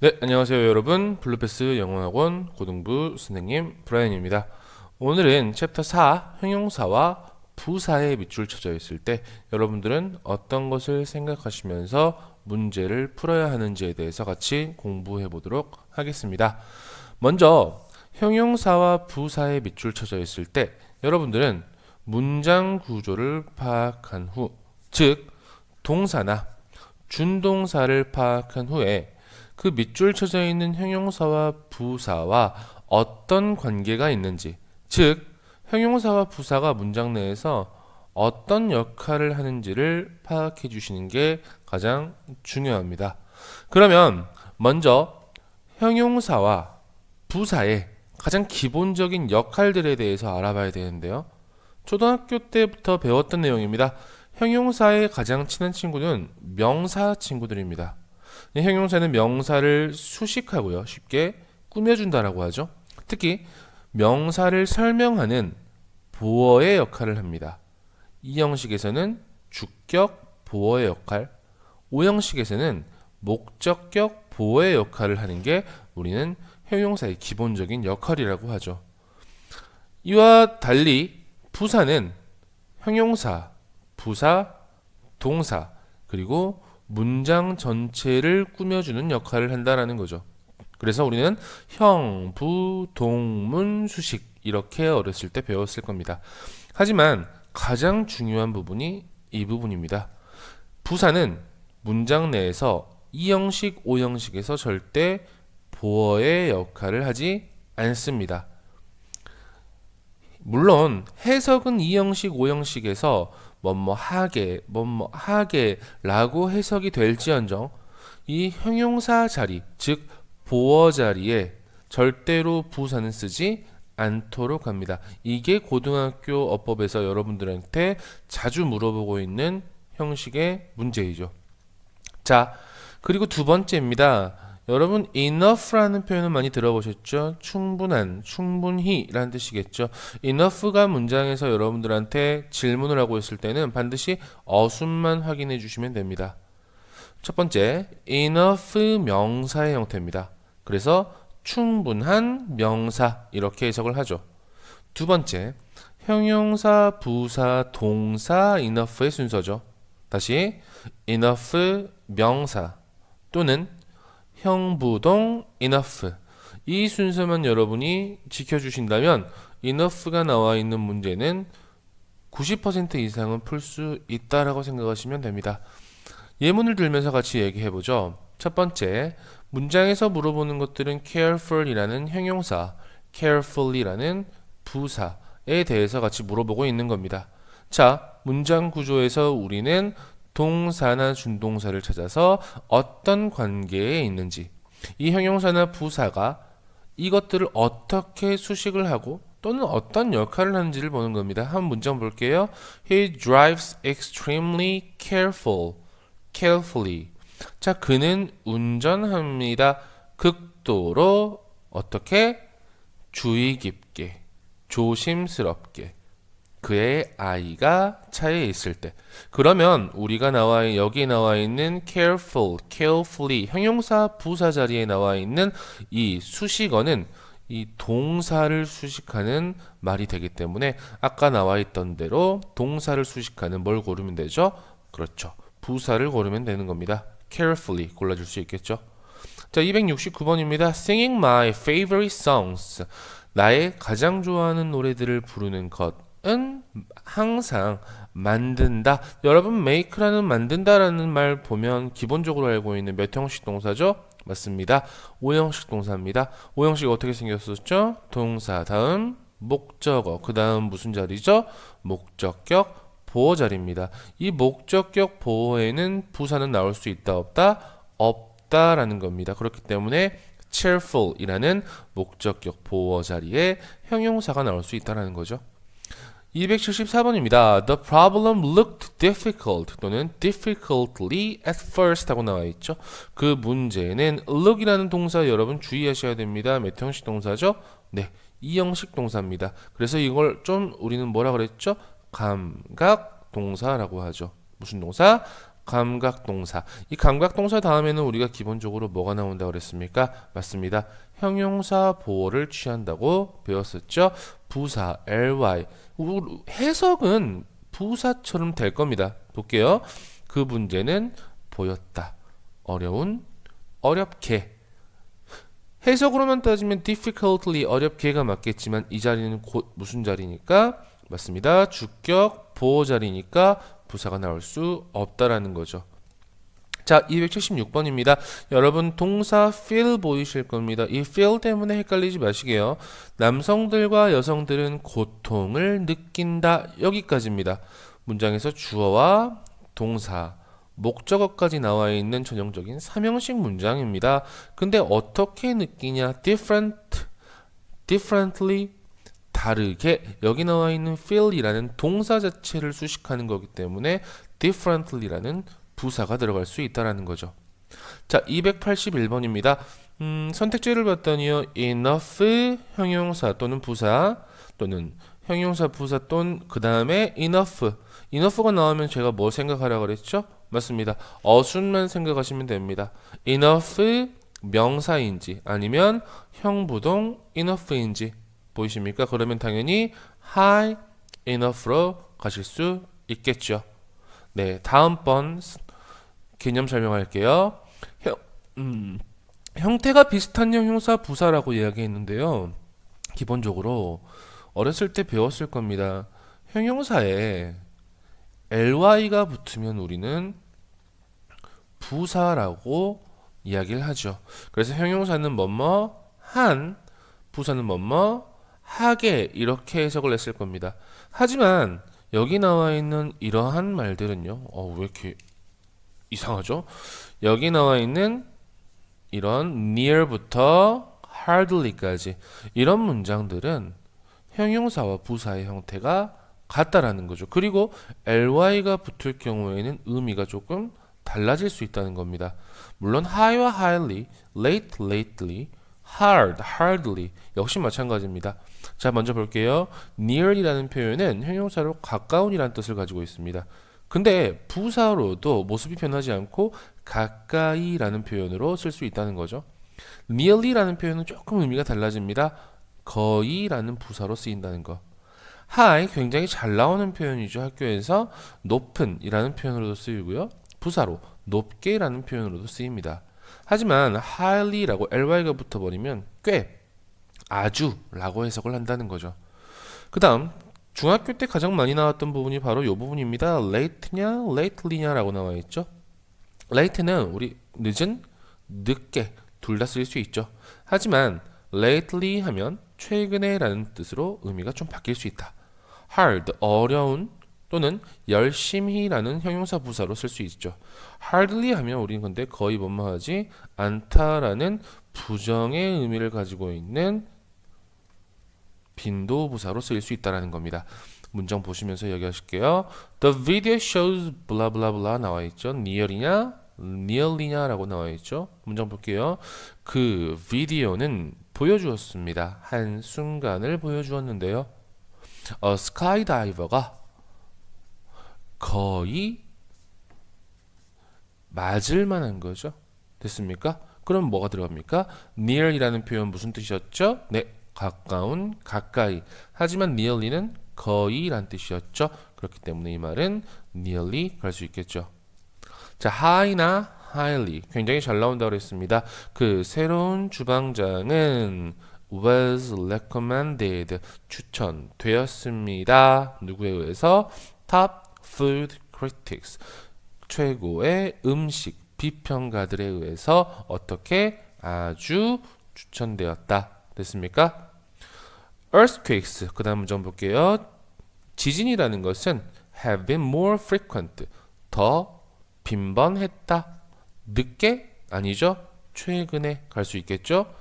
네, 안녕하세요 여러분. 블루패스 영어학원 고등부 선생님 브라이언입니다. 오늘은 챕터 4 형용사와 부사에 밑줄 쳐져 있을 때 여러분들은 어떤 것을 생각하시면서 문제를 풀어야 하는지에 대해서 같이 공부해 보도록 하겠습니다. 먼저 형용사와 부사에 밑줄 쳐져 있을 때 여러분들은 문장 구조를 파악한 후, 즉 동사나 준동사를 파악한 후에 그 밑줄 쳐져 있는 형용사와 부사와 어떤 관계가 있는지, 즉 형용사와 부사가 문장 내에서 어떤 역할을 하는지를 파악해 주시는 게 가장 중요합니다. 그러면 먼저 형용사와 부사의 가장 기본적인 역할들에 대해서 알아봐야 되는데요. 초등학교 때부터 배웠던 내용입니다. 형용사의 가장 친한 친구는 명사 친구들입니다. 형용사는 명사를 수식하고요. 쉽게 꾸며준다라고 하죠. 특히 명사를 설명하는 보어의 역할을 합니다. 이 형식에서는 주격 보어의 역할, 오 형식에서는 목적격 보어의 역할을 하는 게 우리는 형용사의 기본적인 역할이라고 하죠. 이와 달리 부사는 형용사, 부사, 동사, 그리고 문장 전체를 꾸며주는 역할을 한다는 거죠. 그래서 우리는 형, 부, 동, 문, 수식 이렇게 어렸을 때 배웠을 겁니다. 하지만 가장 중요한 부분이 이 부분입니다. 부사는 문장 내에서 이 형식, 오 형식에서 절대 보어의 역할을 하지 않습니다. 물론 해석은 이 형식, 오 형식에서 뭐뭐 하게 라고 해석이 될지언정 이 형용사 자리, 즉 보어 자리에 절대로 부사는 쓰지 않도록 합니다. 이게 고등학교 어법에서 여러분들한테 자주 물어보고 있는 형식의 문제이죠. 자, 그리고 두 번째입니다. 여러분 enough라는 표현은 많이 들어보셨죠? 충분한, 충분히 라는 뜻이겠죠. enough가 문장에서 여러분들한테 질문을 하고 있을 때는 반드시 어순만 확인해 주시면 됩니다. 첫 번째, enough 명사의 형태입니다. 그래서 충분한 명사 이렇게 해석을 하죠. 두 번째, 형용사, 부사, 동사 enough의 순서죠. 다시 enough 명사 또는 형부동 enough 이 순서만 여러분이 지켜주신다면 enough가 나와 있는 문제는 90% 이상은 풀 수 있다라고 생각하시면 됩니다. 예문을 들면서 같이 얘기해보죠. 첫 번째, 문장에서 물어보는 것들은 careful이라는 형용사, carefully라는 부사에 대해서 같이 물어보고 있는 겁니다. 자, 문장 구조에서 우리는 동사나 준동사를 찾아서 어떤 관계에 있는지, 이 형용사나 부사가 이것들을 어떻게 수식을 하고 또는 어떤 역할을 하는지를 보는 겁니다. 한 문장 볼게요. He drives extremely carefully. 자, 그는 운전합니다. 극도로 어떻게? 주의 깊게, 조심스럽게. 그의 아이가 차에 있을 때. 그러면 우리가 여기 나와 있는 carefully 형용사 부사 자리에 나와 있는 이 수식어는 이 동사를 수식하는 말이 되기 때문에 아까 나와 있던 대로 동사를 수식하는 뭘 고르면 되죠? 그렇죠. 부사를 고르면 되는 겁니다. carefully 골라줄 수 있겠죠? 자, 269번입니다. Singing my favorite songs. 나의 가장 좋아하는 노래들을 부르는 것은 항상 만든다. 여러분 make라는 만든다라는 말 보면 기본적으로 알고 있는 몇 형식 동사죠? 맞습니다. 5형식 동사입니다. 5형식 어떻게 생겼었죠? 동사 다음 목적어 그 다음 무슨 자리죠? 목적격 보어 자리입니다. 이 목적격 보어에는 부사는 나올 수 있다 없다? 없다라는 겁니다. 그렇기 때문에 cheerful이라는 목적격 보어 자리에 형용사가 나올 수 있다는 거죠. 274번입니다. The problem looked difficult 또는 difficultly at first 하고 나와 있죠. 그 문제는 look이라는 동사 여러분 주의하셔야 됩니다. 몇 형식 동사죠? 네, 2형식 동사입니다. 그래서 이걸 좀 우리는 뭐라 그랬죠? 감각 동사라고 하죠. 무슨 동사? 감각동사. 이 감각동사 다음에는 우리가 기본적으로 뭐가 나온다고 그랬습니까? 맞습니다. 형용사 보어를 취한다고 배웠었죠. 부사, ly. 해석은 부사처럼 될 겁니다. 볼게요. 그 문제는 보였다. 어려운, 어렵게. 해석으로만 따지면 difficultly, 어렵게가 맞겠지만 이 자리는 곧 무슨 자리니까? 맞습니다. 주격, 보어 자리니까 부사가 나올 수 없다라는 거죠. 자, 276번입니다. 여러분 동사 feel 보이실 겁니다. 이 feel 때문에 헷갈리지 마시게요. 남성들과 여성들은 고통을 느낀다. 여기까지입니다. 문장에서 주어와 동사, 목적어까지 나와 있는 전형적인 삼형식 문장입니다. 근데 어떻게 느끼냐? differently, 다르게. 여기 나와 있는 feel이라는 동사 자체를 수식하는 거기 때문에 differently라는 부사가 들어갈 수 있다라는 거죠. 자, 281번입니다. 선택지를 봤더니요. enough 형용사 또는 부사 또는 형용사 부사 또는 그 다음에 enough가 나오면 제가 뭐 생각하라고 그랬죠? 맞습니다. 어순만 생각하시면 됩니다. enough 명사인지 아니면 형부동 enough인지 보이십니까? 그러면 당연히 high enough로 가실 수 있겠죠. 네, 다음번 개념 설명할게요. 형태가 비슷한 형용사 부사라고 이야기했는데요. 기본적으로 어렸을 때 배웠을 겁니다. 형용사에 ly가 붙으면 우리는 부사라고 이야기를 하죠. 그래서 형용사는 뭐뭐 한, 부사는 뭐뭐 하게 이렇게 해석을 했을 겁니다. 하지만 여기 나와 있는 이러한 말들은요. 왜 이렇게 이상하죠? 여기 나와 있는 이런 near부터 hardly까지 이런 문장들은 형용사와 부사의 형태가 같다라는 거죠. 그리고 ly가 붙을 경우에는 의미가 조금 달라질 수 있다는 겁니다. 물론 high와 highly, late, lately, hard, hardly 역시 마찬가지입니다. 자, 먼저 볼게요. near이라는 표현은 형용사로 가까운이라는 뜻을 가지고 있습니다. 근데 부사로도 모습이 변하지 않고 가까이라는 표현으로 쓸 수 있다는 거죠. nearly라는 표현은 조금 의미가 달라집니다. 거의라는 부사로 쓰인다는 거. high 굉장히 잘 나오는 표현이죠. 학교에서 높은이라는 표현으로도 쓰이고요. 부사로 높게라는 표현으로도 쓰입니다. 하지만 highly라고 ly가 붙어버리면 꽤, 아주라고 해석을 한다는 거죠. 그 다음 중학교 때 가장 많이 나왔던 부분이 바로 이 부분입니다. late냐, lately냐라고 나와 있죠. late는 우리 늦은, 늦게 둘 다 쓸 수 있죠. 하지만 lately 하면 최근에라는 뜻으로 의미가 좀 바뀔 수 있다. hard, 어려운 또는 열심히라는 형용사 부사로 쓸 수 있죠. hardly 하면 우리는 근데 거의 뭐뭐하지 않다라는 부정의 의미를 가지고 있는 빈도 부사로 쓰일 수 있다는 겁니다. 문장 보시면서 얘기하실게요. The video shows blah blah blah 나와 있죠. nearly냐 라고 나와 있죠. 문장 볼게요. 그 비디오는 보여주었습니다. 한 순간을 보여주었는데요. 스카이다이버가 거의 맞을 만한 거죠. 됐습니까? 그럼 뭐가 들어갑니까? near이라는 표현 무슨 뜻이었죠? 네, 가까운, 가까이. 하지만 nearly는 거의란 뜻이었죠. 그렇기 때문에 이 말은 nearly 갈 수 있겠죠. 자, high나 highly 굉장히 잘 나온다고 그랬습니다. 그 새로운 주방장은 was recommended 추천되었습니다. 누구에 의해서? top food critics 최고의 음식 비평가들에 의해서 어떻게 아주 추천되었다. 됐습니까? earthquakes 그 다음 문장 볼게요. 지진이라는 것은 have been more frequent 더 빈번했다. 늦게? 아니죠. 최근에 갈 수 있겠죠.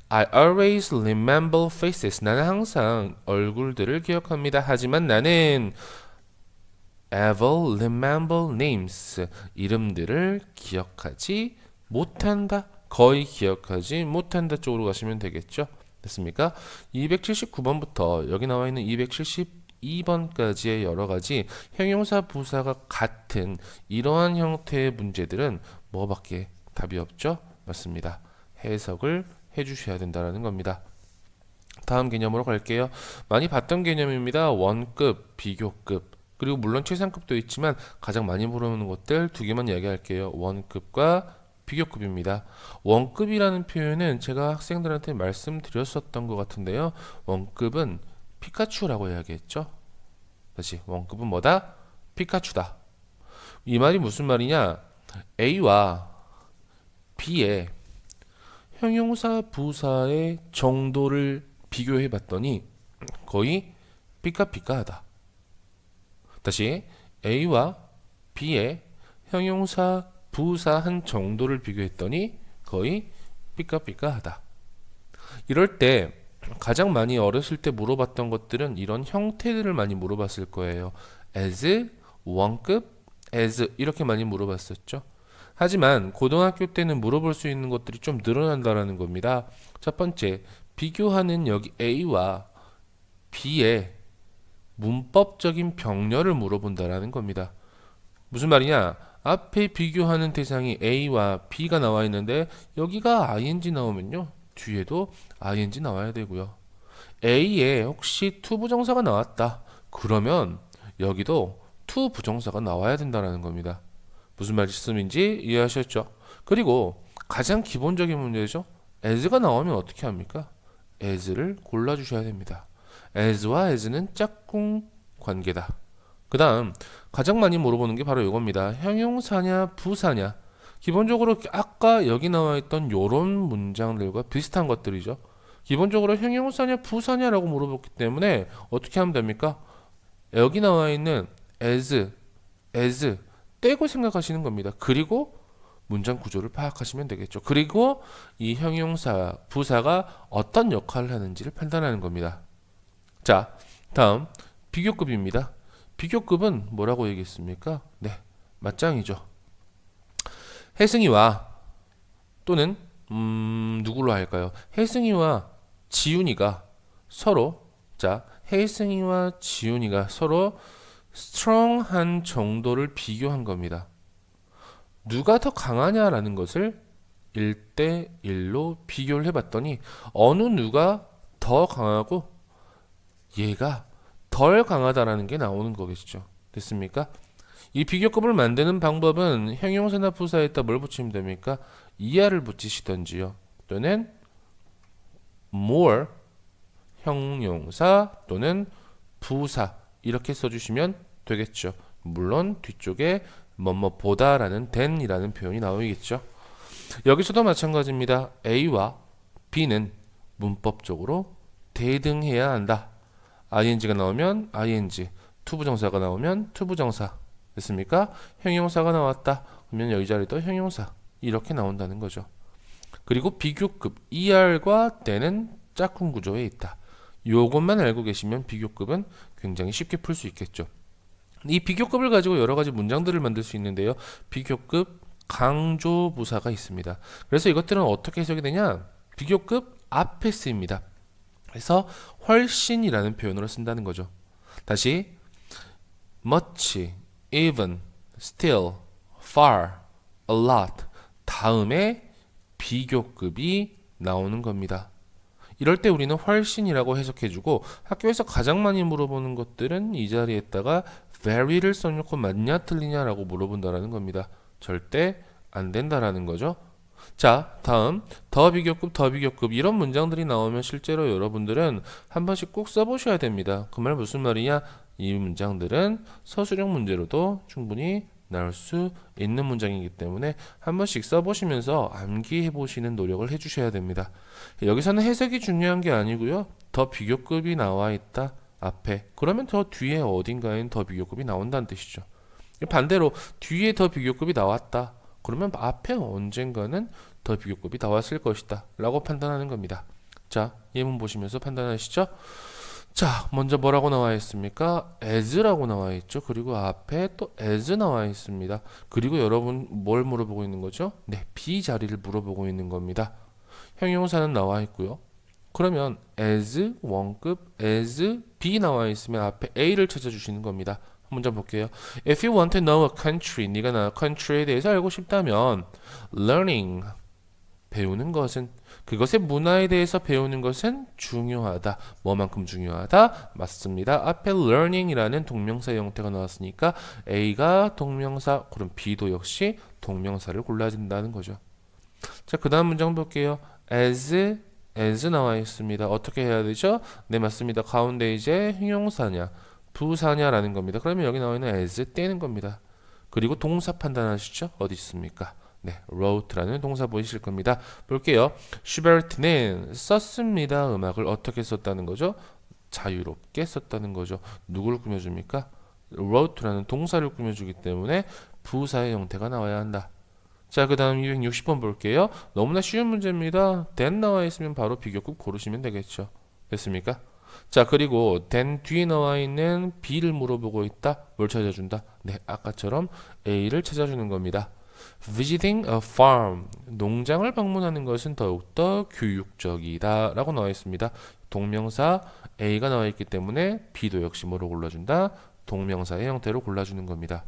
I always remember faces 나는 항상 얼굴들을 기억합니다. 하지만 나는 ever remember names 이름들을 기억하지 못한다. 거의 기억하지 못한다 쪽으로 가시면 되겠죠. 됐습니까? 279번부터 여기 나와 있는 2번까지의 여러 가지 형용사 부사가 같은 이러한 형태의 문제들은 뭐밖에 답이 없죠? 맞습니다. 해석을 해주셔야 된다는 겁니다. 다음 개념으로 갈게요. 많이 봤던 개념입니다. 원급, 비교급, 그리고 물론 최상급도 있지만 가장 많이 물어보는 것들 두 개만 이야기할게요. 원급과 비교급입니다. 원급이라는 표현은 제가 학생들한테 말씀드렸었던 것 같은데요. 원급은 피카츄라고 이야기했죠. 다시 원급은 뭐다? 피카츄다. 이 말이 무슨 말이냐? A와 B의 형용사 부사의 정도를 비교해 봤더니 거의 피카피카하다. 다시 A와 B의 형용사 부사한 정도를 비교했더니 거의 삐까삐까하다. 이럴 때 가장 많이 어렸을 때 물어봤던 것들은 이런 형태들을 많이 물어봤을 거예요. as, 원급, as 이렇게 많이 물어봤었죠. 하지만 고등학교 때는 물어볼 수 있는 것들이 좀 늘어난다는 겁니다. 첫 번째, 비교하는 여기 A와 B의 문법적인 병렬을 물어본다라는 겁니다. 무슨 말이냐? 앞에 비교하는 대상이 A와 B가 나와 있는데 여기가 ing 나오면요. 뒤에도 ing 나와야 되고요. A에 혹시 to 부정사가 나왔다. 그러면 여기도 to 부정사가 나와야 된다는 겁니다. 무슨 말씀인지 이해하셨죠? 그리고 가장 기본적인 문제죠. as가 나오면 어떻게 합니까? as를 골라주셔야 됩니다. as와 as는 짝꿍 관계다. 그 다음 가장 많이 물어보는 게 바로 이겁니다. 형용사냐 부사냐. 기본적으로 아까 여기 나와 있던 요런 문장들과 비슷한 것들이죠. 기본적으로 형용사냐 부사냐라고 물어봤기 때문에 어떻게 하면 됩니까? 여기 나와 있는 as 떼고 생각하시는 겁니다. 그리고 문장 구조를 파악하시면 되겠죠. 그리고 이 형용사 부사가 어떤 역할을 하는지를 판단하는 겁니다. 자, 다음 비교급입니다. 비교급은 뭐라고 얘기했습니까? 네, 맞짱이죠. 혜승이와 또는 누구로 할까요? 혜승이와 지훈이가 서로 혜승이와 지훈이가 서로 strong한 정도를 비교한 겁니다. 누가 더 강하냐라는 것을 1대1로 비교를 해봤더니 어느 누가 더 강하고 얘가 덜 강하다라는 게 나오는 거겠죠. 됐습니까? 이 비교급을 만드는 방법은 형용사나 부사에다 뭘 붙이면 됩니까? 이하를 붙이시던지요. 또는 more 형용사 또는 부사 이렇게 써주시면 되겠죠. 물론 뒤쪽에 뭐뭐보다라는 than이라는 표현이 나오겠죠. 여기서도 마찬가지입니다. A와 B는 문법적으로 대등해야 한다. ing가 나오면 ing, 투부정사가 나오면 투부정사. 됐습니까? 형용사가 나왔다. 그러면 여기 자리도 형용사. 이렇게 나온다는 거죠. 그리고 비교급 ER과 때는 짝꿍 구조에 있다. 요것만 알고 계시면 비교급은 굉장히 쉽게 풀 수 있겠죠. 이 비교급을 가지고 여러 가지 문장들을 만들 수 있는데요. 비교급 강조 부사가 있습니다. 그래서 이것들은 어떻게 해석이 되냐? 비교급 앞에 쓰입니다. 그래서 훨씬이라는 표현으로 쓴다는 거죠. 다시 much, even, still, far, a lot 다음에 비교급이 나오는 겁니다. 이럴 때 우리는 훨씬이라고 해석해주고 학교에서 가장 많이 물어보는 것들은 이 자리에다가 very를 써놓고 맞냐 틀리냐라고 물어본다라는 겁니다. 절대 안 된다라는 거죠. 자, 다음 더 비교급 이런 문장들이 나오면 실제로 여러분들은 한 번씩 꼭 써보셔야 됩니다. 그 말 무슨 말이냐? 이 문장들은 서술형 문제로도 충분히 나올 수 있는 문장이기 때문에 한 번씩 써보시면서 암기해 보시는 노력을 해주셔야 됩니다. 여기서는 해석이 중요한 게 아니고요. 더 비교급이 나와 있다 앞에 그러면 더 뒤에 어딘가엔 더 비교급이 나온다는 뜻이죠. 반대로 뒤에 더 비교급이 나왔다 그러면 앞에 언젠가는 더 비교급이 나왔을 것이다 라고 판단하는 겁니다. 자, 예문 보시면서 판단하시죠. 자, 먼저 뭐라고 나와 있습니까? as라고 나와 있죠. 그리고 앞에 또 as 나와 있습니다. 그리고 여러분 뭘 물어보고 있는 거죠? 네, B 자리를 물어보고 있는 겁니다. 형용사는 나와 있고요. 그러면 as 원급 as B 나와 있으면 앞에 A를 찾아주시는 겁니다. 문장 볼게요. If you want to know a country, 네가 나라 country에 대해서 알고 싶다면 learning, 배우는 것은, 그것의 문화에 대해서 배우는 것은 중요하다. 뭐만큼 중요하다? 맞습니다. 앞에 learning이라는 동명사 형태가 나왔으니까 A가 동명사, 그럼 B도 역시 동명사를 골라야 된다는 거죠. 자, 그 다음 문장 볼게요. as 나와 있습니다. 어떻게 해야 되죠? 네, 맞습니다. 가운데 이제 형용사냐 부사냐라는 겁니다. 그러면 여기 나와 있는 as 떼는 겁니다. 그리고 동사 판단하시죠? 어디 있습니까? 네, wrote라는 동사 보이실 겁니다. 볼게요. 슈베르트는 썼습니다. 음악을 어떻게 썼다는 거죠? 자유롭게 썼다는 거죠. 누구를 꾸며줍니까? wrote라는 동사를 꾸며주기 때문에 부사의 형태가 나와야 한다. 자, 그 다음 260번 볼게요. 너무나 쉬운 문제입니다. then 나와 있으면 바로 비교급 고르시면 되겠죠. 됐습니까? 자, 그리고 then 뒤에 나와 있는 B를 물어보고 있다. 뭘 찾아준다? 네, 아까처럼 A를 찾아주는 겁니다. Visiting a farm, 농장을 방문하는 것은 더욱더 교육적이다 라고 나와 있습니다. 동명사 A가 나와 있기 때문에 B도 역시 뭐로 골라준다? 동명사의 형태로 골라주는 겁니다.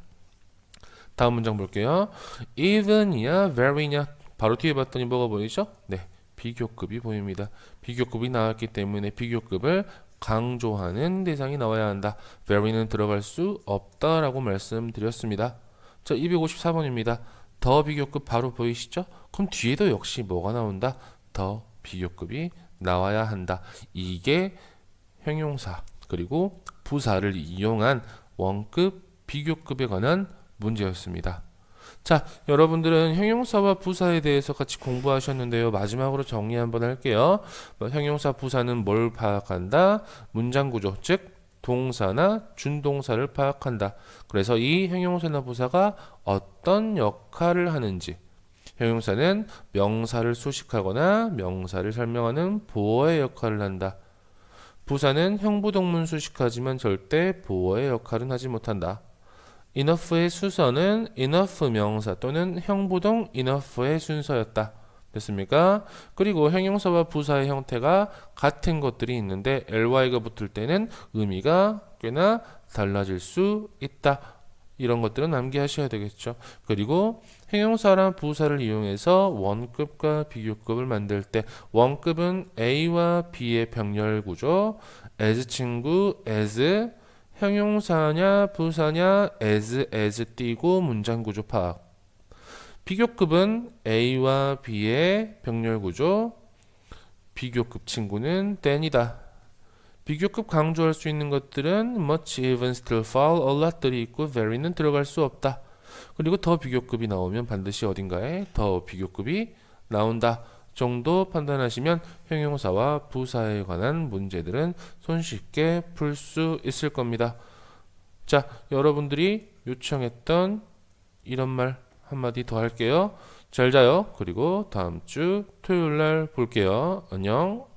다음 문장 볼게요. even이냐 very냐, 바로 뒤에 봤더니 뭐가 보이죠? 네, 비교급이 보입니다. 비교급이 나왔기 때문에 비교급을 강조하는 대상이 나와야 한다. very는 들어갈 수 없다라고 말씀드렸습니다. 자, 254번입니다. 더 비교급 바로 보이시죠? 그럼 뒤에도 역시 뭐가 나온다? 더 비교급이 나와야 한다. 이게 형용사 그리고 부사를 이용한 원급 비교급에 관한 문제였습니다. 자, 여러분들은 형용사와 부사에 대해서 같이 공부하셨는데요. 마지막으로 정리 한번 할게요. 형용사 부사는 뭘 파악한다? 문장 구조, 즉 동사나 준동사를 파악한다. 그래서 이 형용사나 부사가 어떤 역할을 하는지, 형용사는 명사를 수식하거나 명사를 설명하는 보어의 역할을 한다. 부사는 형부동문 수식하지만 절대 보어의 역할은 하지 못한다. enough의 수서는 enough 명사 또는 형부동 enough의 순서였다. 됐습니까? 그리고 형용사와 부사의 형태가 같은 것들이 있는데 ly가 붙을 때는 의미가 꽤나 달라질 수 있다. 이런 것들은 암기하셔야 되겠죠. 그리고 형용사랑 부사를 이용해서 원급과 비교급을 만들 때 원급은 A와 B의 병렬 구조, as 친구, as 형용사냐 부사냐 as 띄고 문장 구조 파악. 비교급은 A와 B의 병렬 구조, 비교급 친구는 then이다. 비교급 강조할 수 있는 것들은 much, even, still, far, a lot들이 있고 very는 들어갈 수 없다. 그리고 더 비교급이 나오면 반드시 어딘가에 더 비교급이 나온다 정도 판단하시면 형용사와 부사에 관한 문제들은 손쉽게 풀 수 있을 겁니다. 자, 여러분들이 요청했던 이런 말 한마디 더 할게요. 잘 자요. 그리고 다음 주 토요일 날 볼게요. 안녕.